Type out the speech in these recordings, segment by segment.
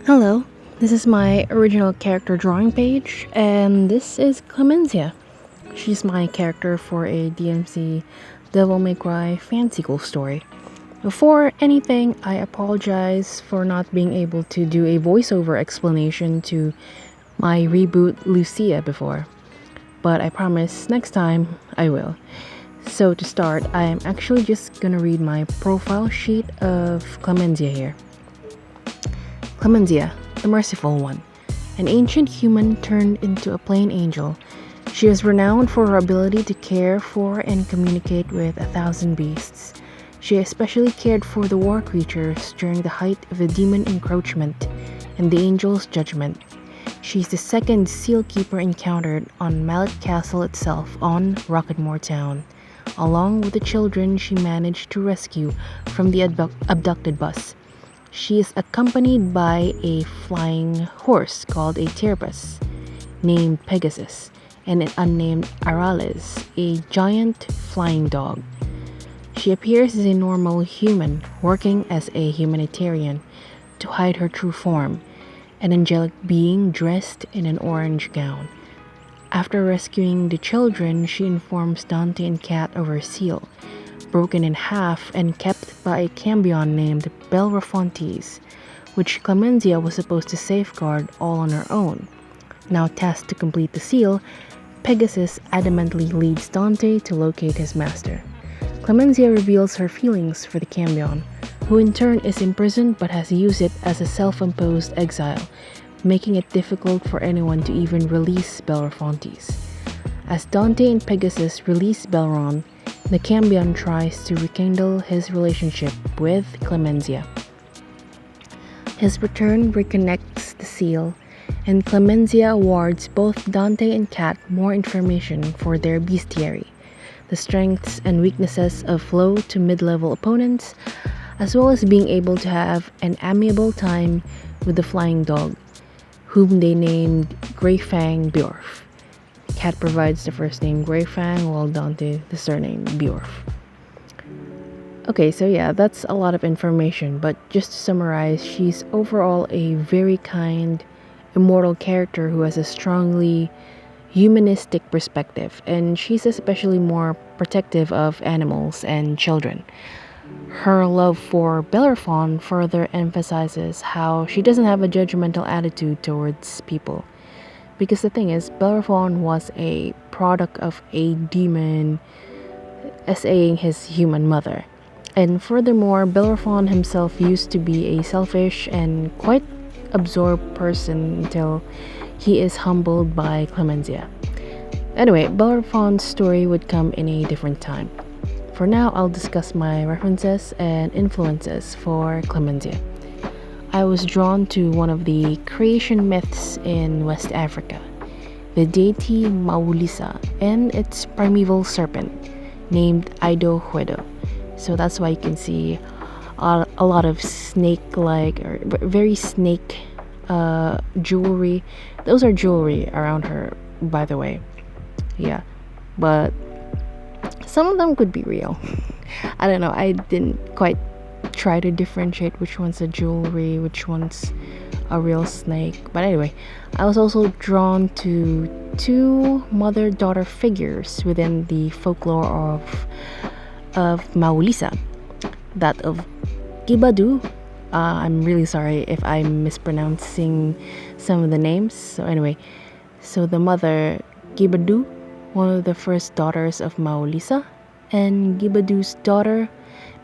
Hello, this is my original character drawing page, and this is Clemensia. She's my character for a DMC Devil May Cry fanciful story. Before anything, I apologize for not being able to do a voiceover explanation to my reboot Lucia before, but I promise next time I will. So to start, I am actually just gonna read my profile sheet of Clemensia here. Clemensia, the Merciful One, an ancient human turned into a plain angel. She is renowned for her ability to care for and communicate with 1,000 beasts. She especially cared for the war creatures during the height of the demon encroachment and the angel's judgment. She is the second seal keeper encountered on Mallet Castle itself on Rocketmore Town, along with the children she managed to rescue from the abducted bus. She is accompanied by a flying horse called a Terbus, named Pegasus, and an unnamed Arales, a giant flying dog. She appears as a normal human, working as a humanitarian to hide her true form, an angelic being dressed in an orange gown. After rescuing the children, she informs Dante and Cat of her seal, broken in half and kept by a cambion named Belrofontes, which Clemensia was supposed to safeguard all on her own. Now tasked to complete the seal, Pegasus adamantly leads Dante to locate his master. Clemensia reveals her feelings for the cambion, who in turn is imprisoned but has used it as a self-imposed exile, making it difficult for anyone to even release Belrofontes. As Dante and Pegasus release Belron, the cambion tries to rekindle his relationship with Clemensia. His return reconnects the seal, and Clemensia awards both Dante and Cat more information for their bestiary, the strengths and weaknesses of low to mid-level opponents, as well as being able to have an amiable time with the flying dog, whom they named Greyfang Bjorf. Cat provides the first name Greyfang, while Dante the surname Bjorf. Okay, so yeah, that's a lot of information, but just to summarize, she's overall a very kind, immortal character who has a strongly humanistic perspective, and she's especially more protective of animals and children. Her love for Bellerophon further emphasizes how she doesn't have a judgmental attitude towards people. Because the thing is, Bellerophon was a product of a demon essaying his human mother. And furthermore, Bellerophon himself used to be a selfish and quite absorbed person until he is humbled by Clemensia. Anyway, Bellerophon's story would come in a different time. For now, I'll discuss my references and influences for Clemensia. I was drawn to one of the creation myths in West Africa, the deity Mawu-Lisa and its primeval serpent named Aido Huedo. So that's why you can see a lot of snake-like or very snake jewelry. Those are jewelry around her, by the way. Yeah, but some of them could be real. I don't know. I didn't quite try to differentiate which one's a jewelry, which one's a real snake. But anyway, I was also drawn to two mother-daughter figures within the folklore of Mawu-Lisa, that of Gibadu. I'm really sorry if I'm mispronouncing some of the names. So anyway, so the mother Gibadu, one of the first daughters of Mawu-Lisa, and Gibadu's daughter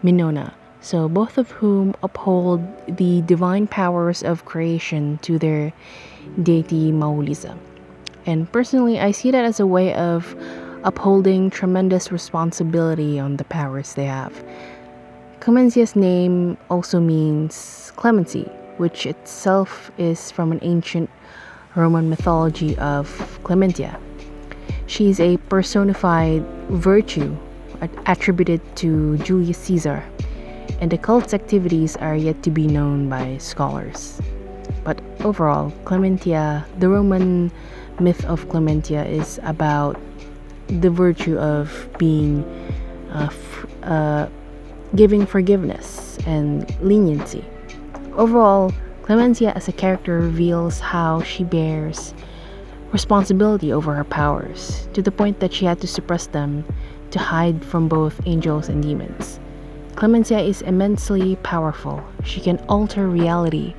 Minona. So both of whom uphold the divine powers of creation to their deity Mawu-Lisa. And personally, I see that as a way of upholding tremendous responsibility on the powers they have. Clemensia's name also means clemency, which itself is from an ancient Roman mythology of Clementia. She's a personified virtue attributed to Julius Caesar, and the cult's activities are yet to be known by scholars. But overall, Clementia, the Roman myth of Clementia, is about the virtue of being giving forgiveness and leniency. Overall, Clemensia as a character reveals how she bears responsibility over her powers, to the point that she had to suppress them to hide from both angels and demons. Clemensia is immensely powerful. She can alter reality,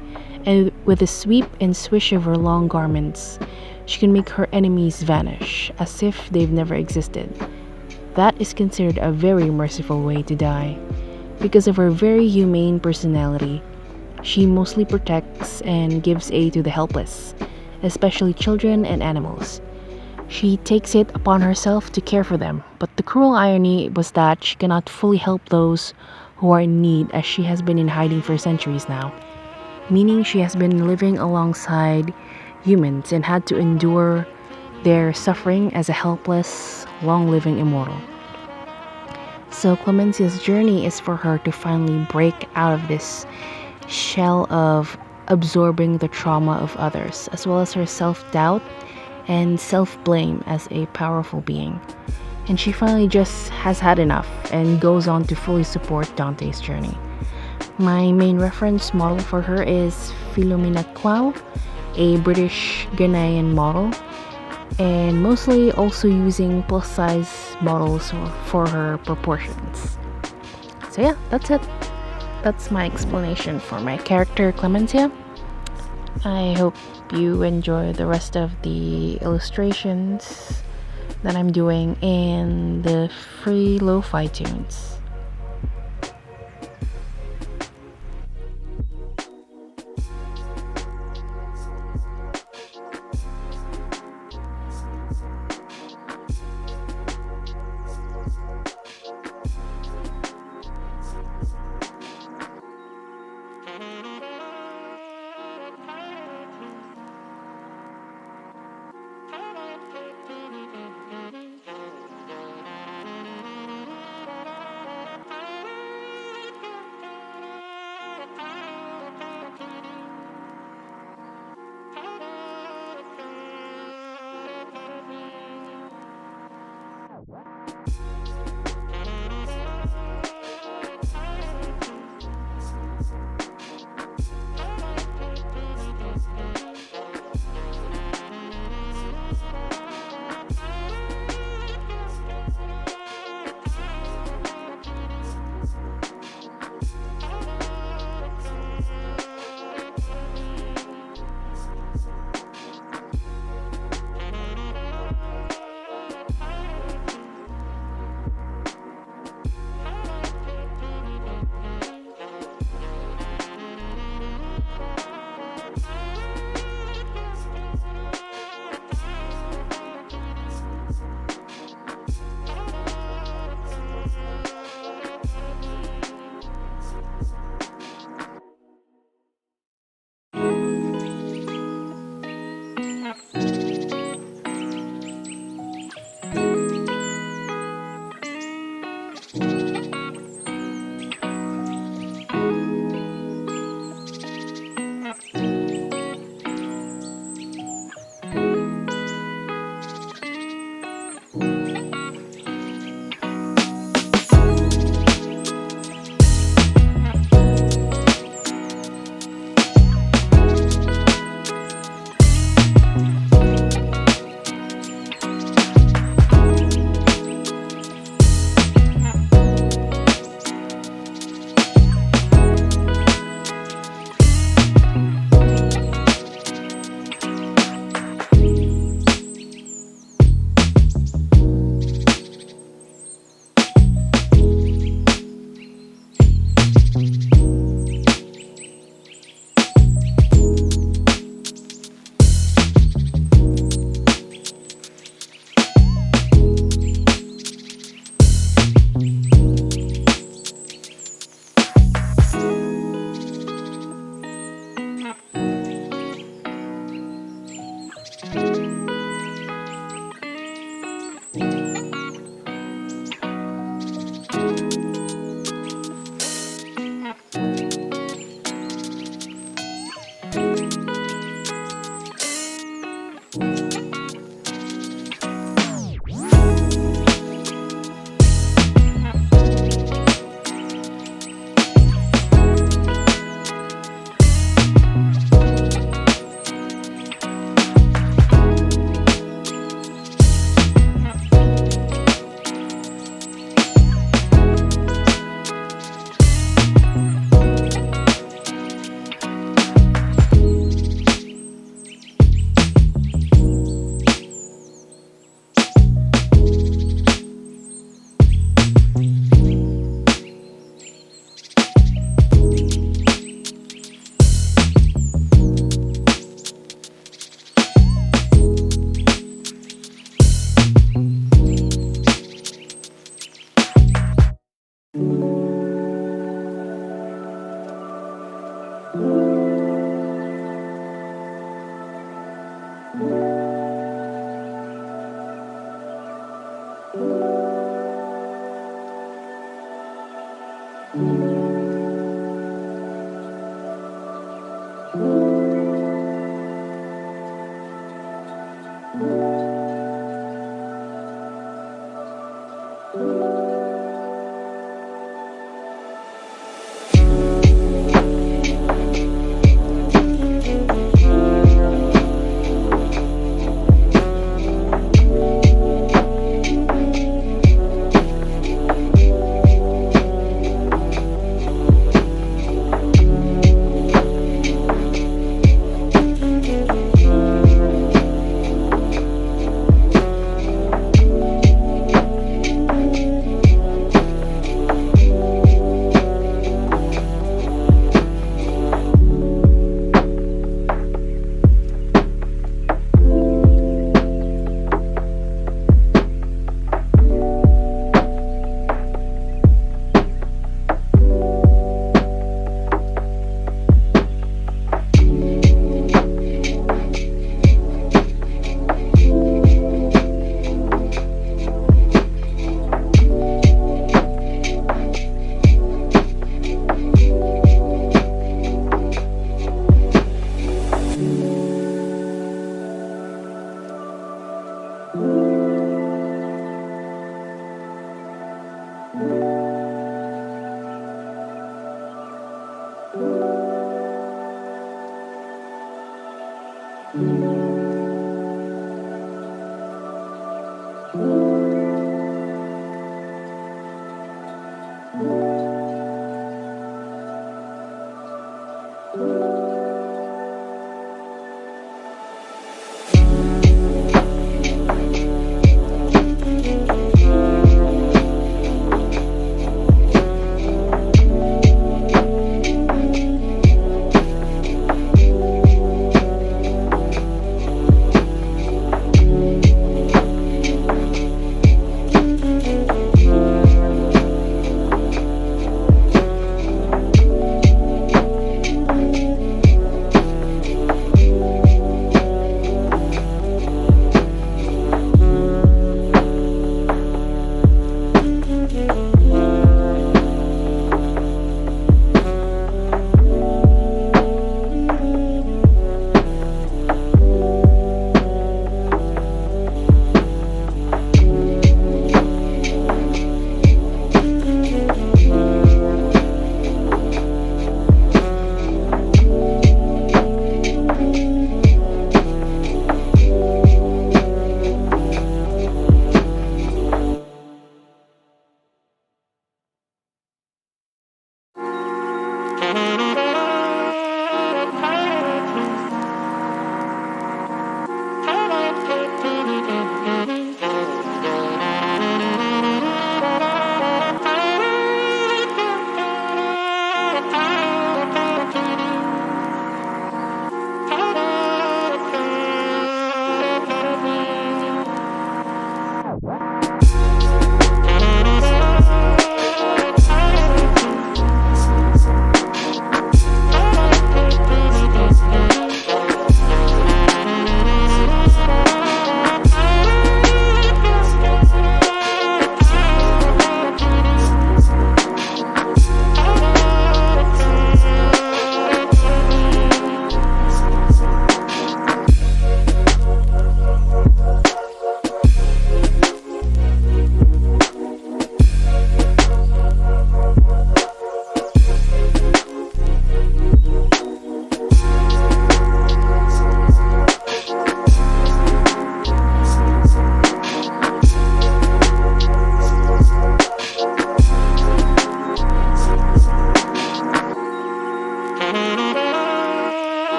and with a sweep and swish of her long garments, she can make her enemies vanish as if they've never existed. That is considered a very merciful way to die. Because of her very humane personality, she mostly protects and gives aid to the helpless, especially children and animals. She takes it upon herself to care for them, but the cruel irony was that she cannot fully help those who are in need, as she has been in hiding for centuries now, meaning she has been living alongside humans and had to endure their suffering as a helpless, long-living immortal. So Clemensia's journey is for her to finally break out of this shell of absorbing the trauma of others, as well as her self-doubt and self-blame as a powerful being. And she finally just has had enough and goes on to fully support Dante's journey. My main reference model for her is Philomena Quao, a British Ghanaian model, and mostly also using plus-size models for her proportions. So yeah, that's it. That's my explanation for my character Clemensia. I hope you enjoy the rest of the illustrations that I'm doing and the free lo-fi tunes.